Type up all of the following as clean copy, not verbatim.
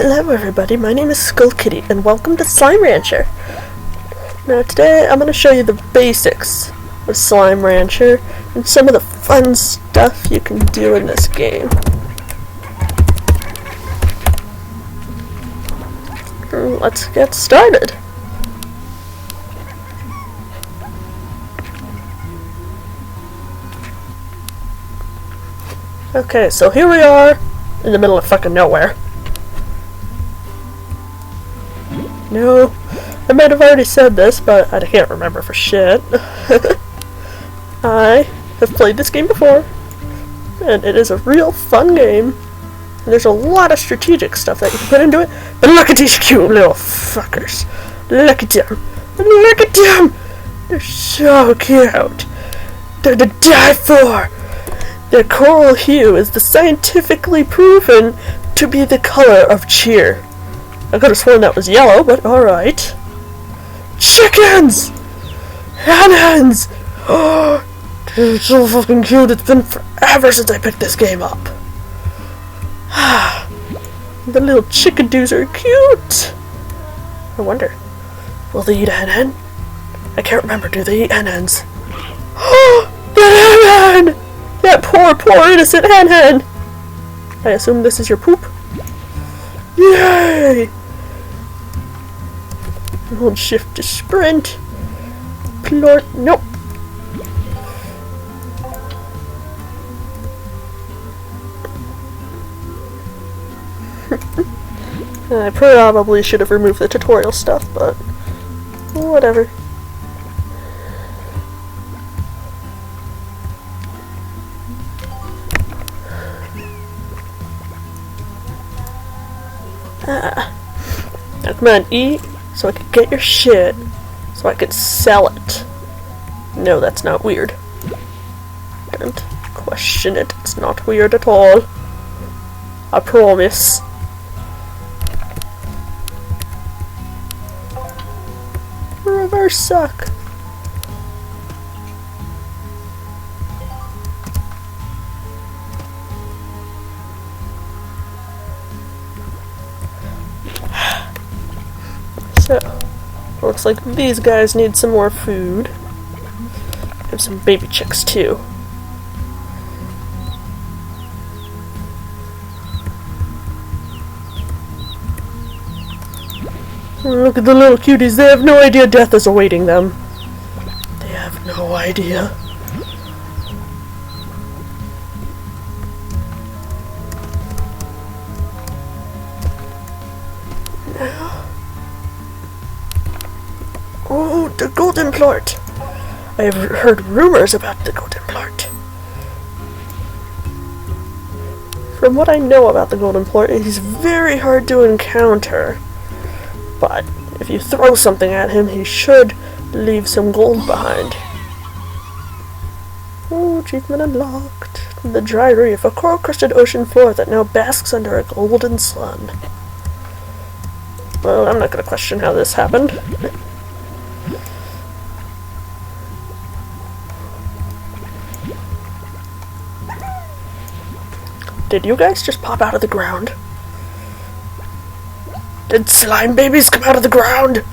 Hello everybody, my name is Skull Kitty and welcome to Slime Rancher. Now today I'm going to show you the basics of Slime Rancher and some of the fun stuff you can do in this game. Let's get started. Okay, so here we are in the middle of fucking nowhere. No, I might have already said this, but I can't remember for shit. I have played this game before, and it is a real fun game, and there's a lot of strategic stuff that you can put into it, but look at these cute little fuckers. Look at them. Look at them! They're so cute. They're to die for. Their coral hue is the scientifically proven to be the color of cheer. I could have sworn that was yellow, but alright. Chickens! Hens! Oh, they're so fucking cute. It's been forever since I picked this game up. The little chickadoos are cute. I wonder, will they eat a hen? I can't remember. Do they eat hens? Oh, that hen! That poor innocent hen! I assume this is your poop? Yay! Hold shift to sprint. Plort. Nope. I probably should have removed the tutorial stuff, but whatever. Now come on, eat, so I can get your shit, so I can sell it. No, that's not weird. Don't question it, it's not weird at all. I promise. Reverse suck. So, looks like these guys need some more food. Have some baby chicks too. Look at the little cuties, they have no idea death is awaiting them. They have no idea. Oh, the golden plort! I have heard rumors about the golden plort. From what I know about the golden plort, he's very hard to encounter. But if you throw something at him, he should leave some gold behind. Oh, achievement unlocked. The dry reef, a coral-crusted ocean floor that now basks under a golden sun. Well, I'm not going to question how this happened. Did you guys just pop out of the ground? Did slime babies come out of the ground?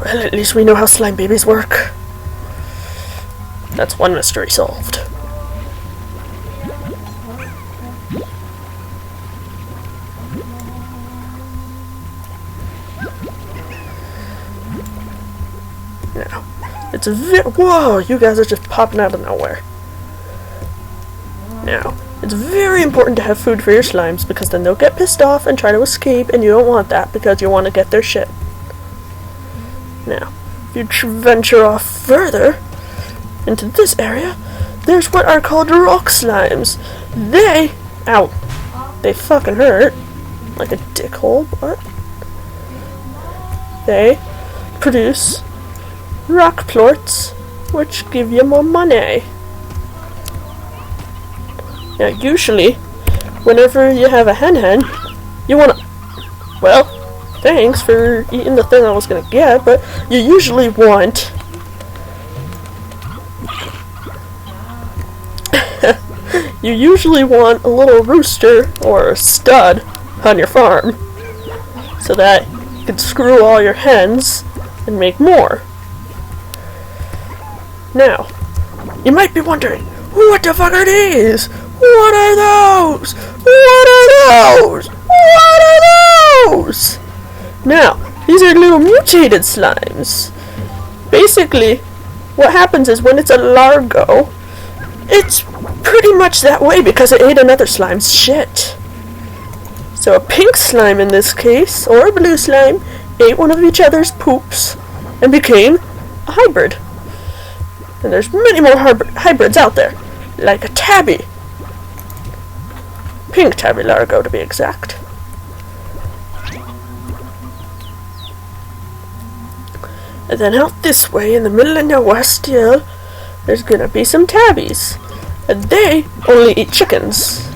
Well, at least we know how slime babies work. That's one mystery solved. Now, it's whoa, you guys are just popping out of nowhere. Now, it's very important to have food for your slimes because then they'll get pissed off and try to escape, and you don't want that because you want to get their shit. Now, if you venture off further into this area, there's what are called rock slimes. They fucking hurt like a dickhole, but they produce rock plorts, which give you more money. Now, usually, whenever you have a hen, you wanna... Well, thanks for eating the thing I was gonna get, but you usually want you usually want a little rooster or a stud on your farm so that you can screw all your hens and make more. Now, you might be wondering, what the fuck are these? What are those? What are those? What are those? Now, these are little mutated slimes. Basically, what happens is when it's a largo, it's pretty much that way because it ate another slime's shit. So a pink slime in this case, or a blue slime, ate one of each other's poops and became a hybrid. And there's many more hybrids out there, like a tabby. Pink tabby largo to be exact. And then out this way in the middle of nowhere still, there's gonna be some tabbies. And they only eat chickens.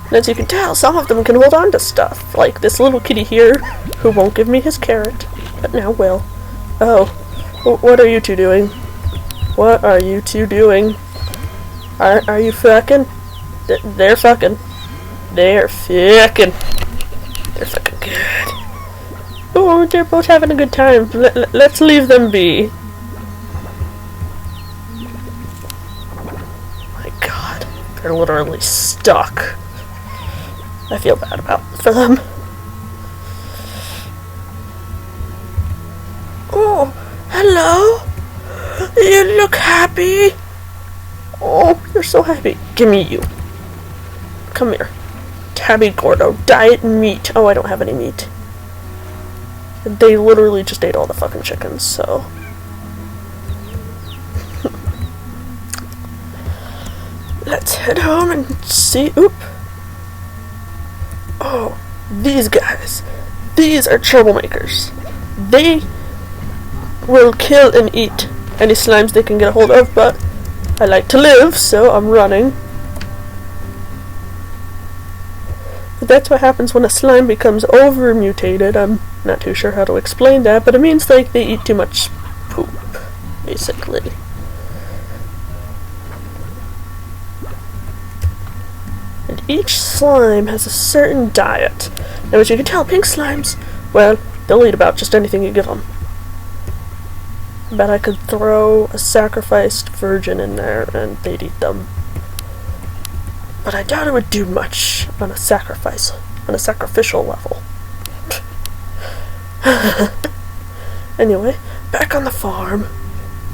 And as you can tell, some of them can hold on to stuff, like this little kitty here, who won't give me his carrot, but now will. Oh, what are you two doing? What are you two doing? Are you fucking? They're fucking. They're fucking. They're fucking good. Oh, they're both having a good time. Let's leave them be. My God, they're literally stuck. I feel bad for them. Oh, hello. You look happy. Oh, you're so happy. Give me you. Come here. Tabby Gordo, diet meat. Oh, I don't have any meat. They literally just ate all the fucking chickens, so. Let's head home and see. Oop. Oh, these guys. These are troublemakers. They will kill and eat any slimes they can get a hold of, but I like to live, so I'm running. But that's what happens when a slime becomes over-mutated. I'm not too sure how to explain that, but it means like they eat too much poop, basically. And each slime has a certain diet. Now as you can tell, pink slimes, well, they'll eat about just anything you give them. I bet I could throw a sacrificed virgin in there and they'd eat them. But I doubt it would do much on a sacrificial level. Anyway, back on the farm.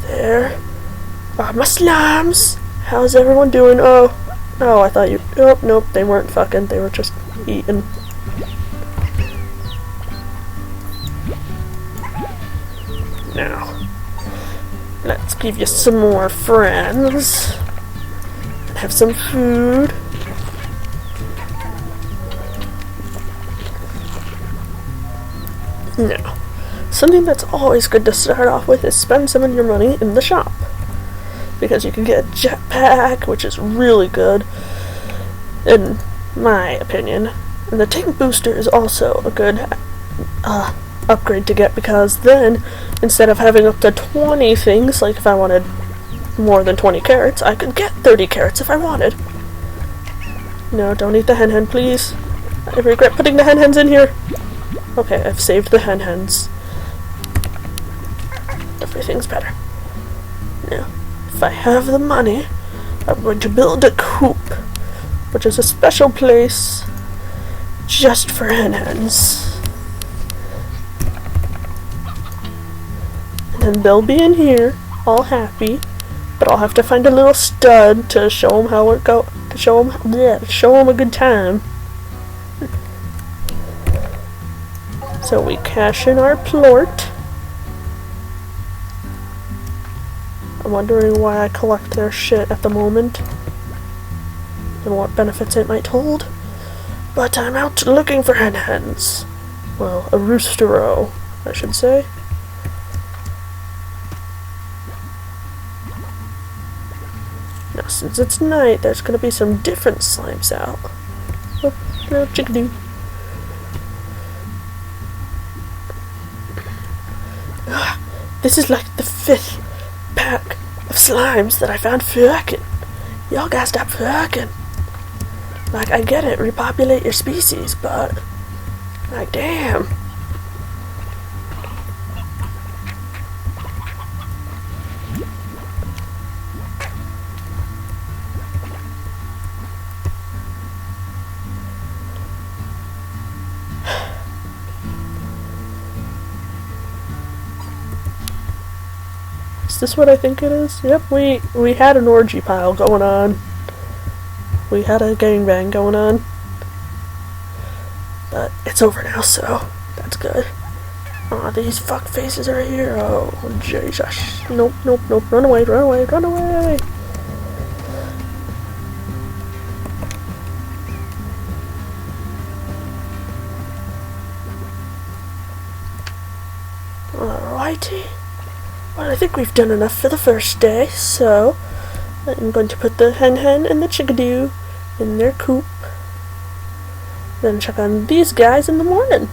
There are my slimes. How's everyone doing? Oh, I thought you... Oh, nope, they weren't fucking. They were just eating. Now, let's give you some more friends. And have some food. Now, something that's always good to start off with is spend some of your money in the shop. Because you can get a jetpack, which is really good, in my opinion. And the tank booster is also a good upgrade to get, because then, instead of having up to 20 things, like if I wanted more than 20 carrots, I could get 30 carrots if I wanted. No, don't eat the hen, please. I regret putting the hens in here. Okay, I've saved the hens. Everything's better. Now, if I have the money, I'm going to build a coop, which is a special place just for hens. And then they'll be in here, all happy, but I'll have to find a little stud to show them how it go, to show them a good time. So we cash in our plort. I'm wondering why I collect their shit at the moment and what benefits it might hold. But I'm out looking for hens. Well, a roostero, I should say. Now, since it's night, there's gonna be some different slimes out. Oh, little chickadee. this is like the 5th pack of slimes that I found fucking. Y'all gotta stop fucking. Like, I get it, repopulate your species, but like, damn. Is this what I think it is? Yep, we had an orgy pile going on. We had a gangbang going on. But it's over now, so that's good. Aw, these fuck faces are here. Oh, Jesus. Nope, nope, nope. Run away, run away, run away! Alrighty. Well, I think we've done enough for the first day, so I'm going to put the hen and the chickadee in their coop. Then check on these guys in the morning.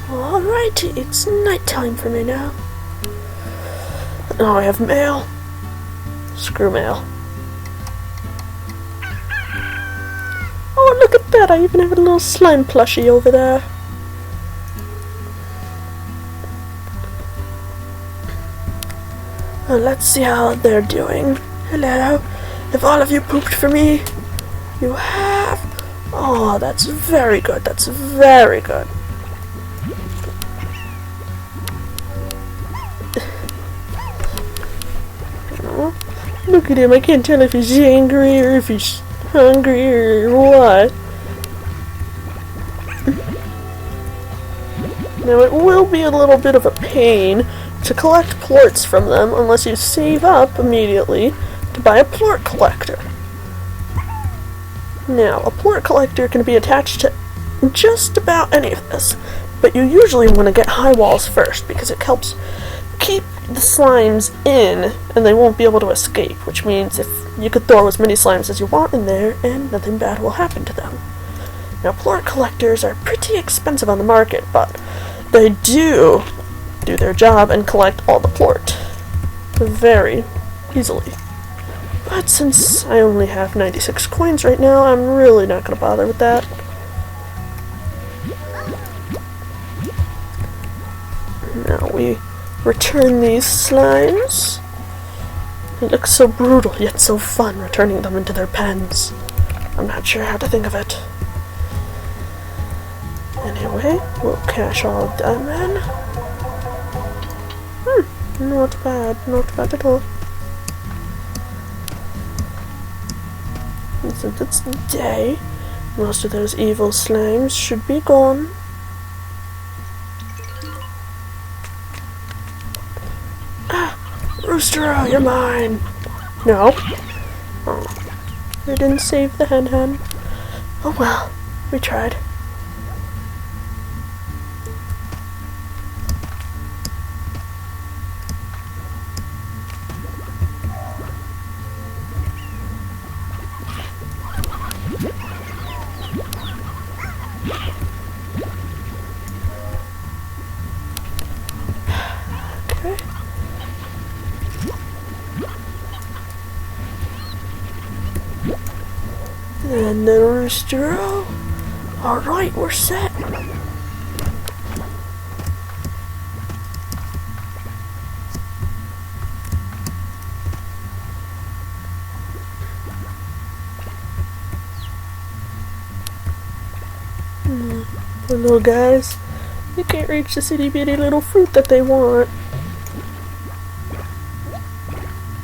Alrighty, it's nighttime for me now. Oh, I have mail. Screw mail. Oh, look at that! I even have a little slime plushie over there. Well, let's see how they're doing. Hello? Have all of you pooped for me? You have? Oh, that's very good. That's very good. Oh, look at him. I can't tell if he's angry or if he's hungry or what. Now it will be a little bit of a pain to collect plorts from them unless you save up immediately to buy a plort collector. Now, a plort collector can be attached to just about any of this, but you usually want to get high walls first because it helps keep the slimes in and they won't be able to escape, which means if you could throw as many slimes as you want in there and nothing bad will happen to them. Now, plort collectors are pretty expensive on the market, but they do their job and collect all the plort very easily. But since I only have 96 coins right now, I'm really not going to bother with that. Now we return these slimes. It looks so brutal yet so fun returning them into their pens. I'm not sure how to think of it. Anyway, we'll cash all of them in. Not bad at all. And since it's day, most of those evil slimes should be gone. Ah! Roostero, you're mine! No. Oh. I didn't save the hen. Oh well, we tried. And the roostero. Alright, we're set. The little guys, they can't reach the itty bitty little fruit that they want.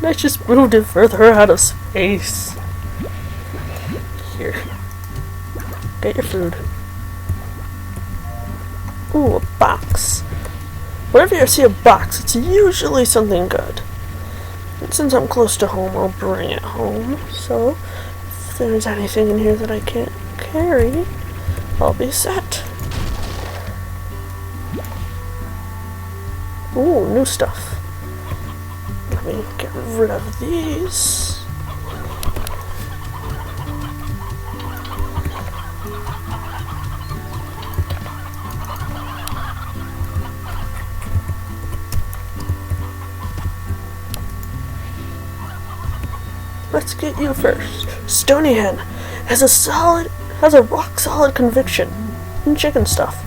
Let's just move it further out of space. Here. Get your food. Ooh, a box. Whenever you see a box, it's usually something good. And since I'm close to home, I'll bring it home. So, if there's anything in here that I can't carry, I'll be set. Ooh, new stuff. Let me get rid of these. let's get you first. Stony Hen has a rock solid conviction in chicken stuff.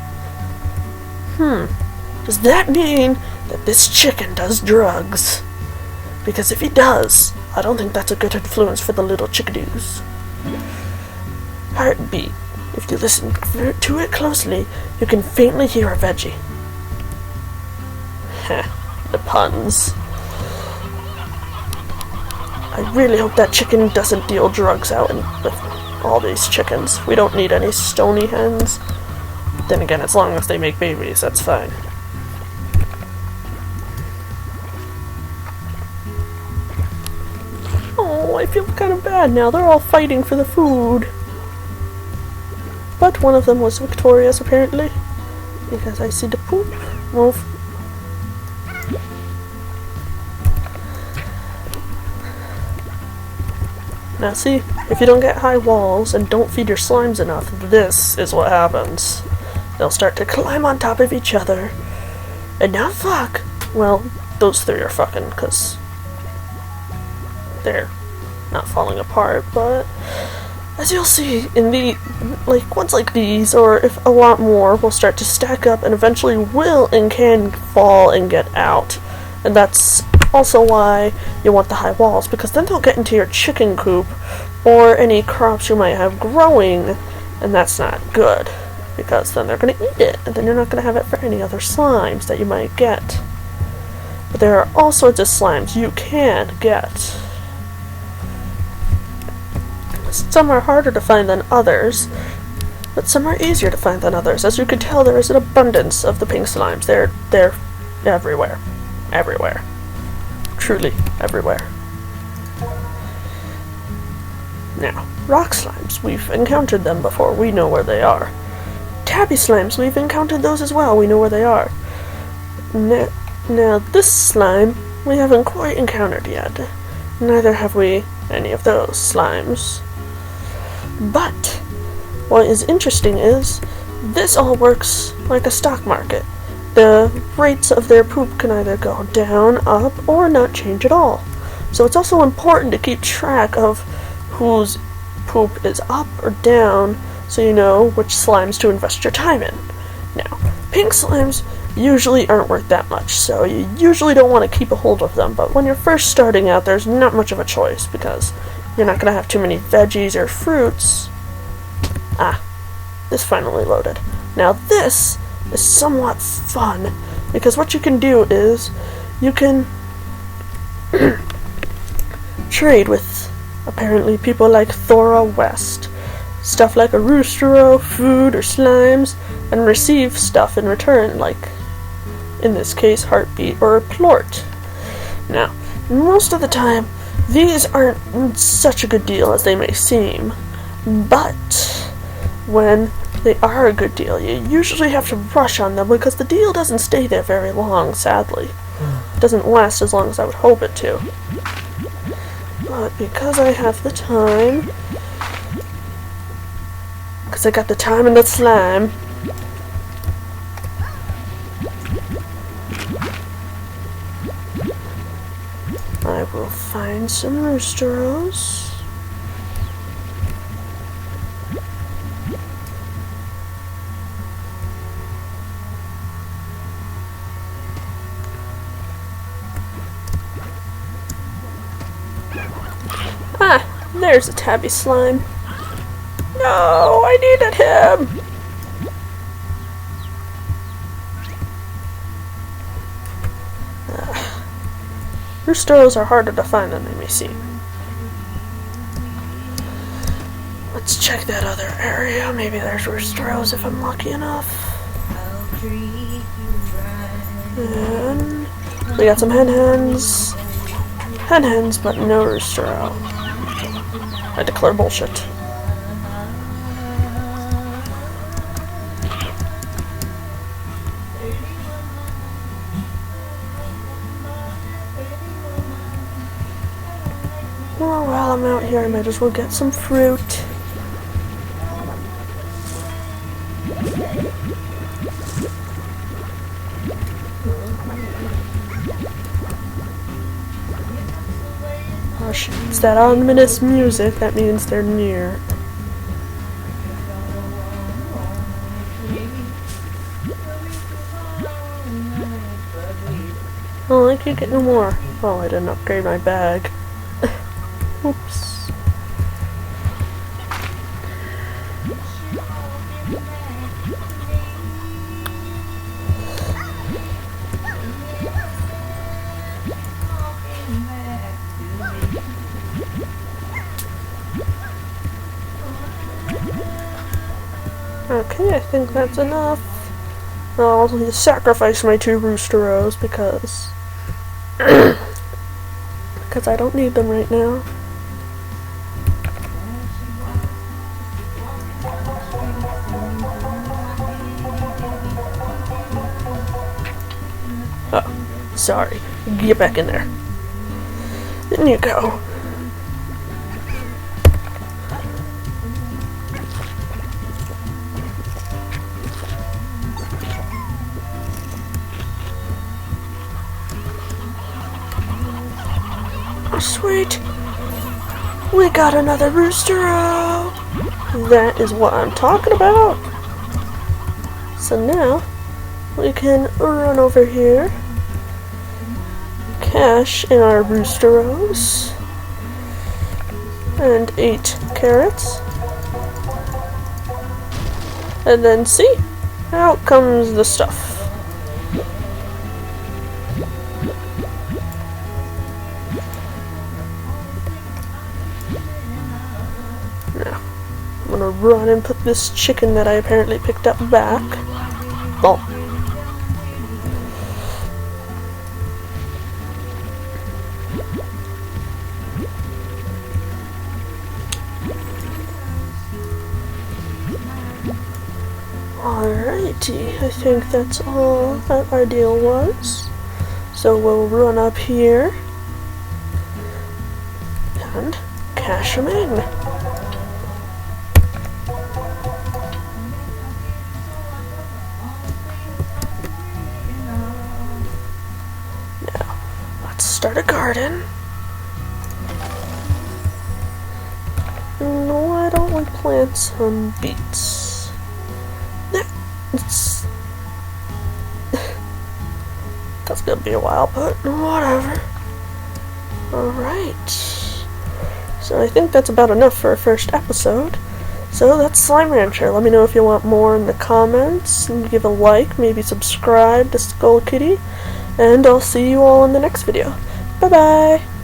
Does that mean that this chicken does drugs? Because if he does, I don't think that's a good influence for the little chickadoos. Heartbeat. If you listen to it closely, you can faintly hear a veggie. Heh, the puns. I really hope that chicken doesn't deal drugs out with all these chickens. We don't need any stony hens. Then again, as long as they make babies, that's fine. Oh, I feel kind of bad now. They're all fighting for the food. But one of them was victorious, apparently. Because I see the poop move. Now see, if you don't get high walls and don't feed your slimes enough, this is what happens. They'll start to climb on top of each other and not fuck. Well, those three are fucking because they're not falling apart, but as you'll see in ones like these, or if a lot more, will start to stack up and eventually will and can fall and get out. And that's also why you want the high walls, because then they'll get into your chicken coop or any crops you might have growing, and that's not good, because then they're going to eat it, and then you're not going to have it for any other slimes that you might get. But there are all sorts of slimes you can get. Some are harder to find than others, but some are easier to find than others. As you can tell, there is an abundance of the pink slimes. They're everywhere. Everywhere. Truly everywhere. Now, rock slimes, we've encountered them before. We know where they are. Tabby slimes, we've encountered those as well. We know where they are. Now, this slime, we haven't quite encountered yet. Neither have we any of those slimes. But what is interesting is this all works like a stock market. The rates of their poop can either go down, up, or not change at all. So it's also important to keep track of whose poop is up or down so you know which slimes to invest your time in. Now, pink slimes usually aren't worth that much, so you usually don't want to keep a hold of them, but when you're first starting out, there's not much of a choice because you're not going to have too many veggies or fruits. This finally loaded. Now this is somewhat fun, because what you can do is you can trade with apparently people like Thora West. Stuff like a Roostero, food, or slimes, and receive stuff in return, like, in this case, Heartbeat or Plort. Now, most of the time, these aren't such a good deal as they may seem, but when they are a good deal, you usually have to rush on them because the deal doesn't stay there very long, sadly. It doesn't last as long as I would hope it to. But because I have the time, because I got the time and the slime, I will find some Roosteros. There's a tabby slime. No, I needed him. Roosteros are harder to find than they may seem. Let's check that other area. Maybe there's Roosteros if I'm lucky enough. And we got some hen-hens. Hen-hens, but no Roostero. I declare bullshit. Well, while I'm out here, I might as well get some fruit. gosh, it's that ominous music. That means they're near. Oh, I can't get no more. Oh, I didn't upgrade my bag. Oops. Okay, I think that's enough. I'll just sacrifice my 2 Roosteros because I don't need them right now. Oh, sorry. Get back in there. In you go. Sweet. We got another Roostero. That is what I'm talking about. So now we can run over here, cash in our Roosteros, and 8 carrots. And then see, out comes the stuff. Now, I'm gonna run and put this chicken that I apparently picked up back. Oh. Alrighty, I think that's all that our deal was. So we'll run up here and cash them in. Now, let's start a garden. No, I don't want plant some beets. That's gonna be a while, but whatever. Alright. So I think that's about enough for a first episode. So that's Slime Rancher. Let me know if you want more in the comments. And give a like, maybe subscribe to Skull Kitty. And I'll see you all in the next video. Bye bye!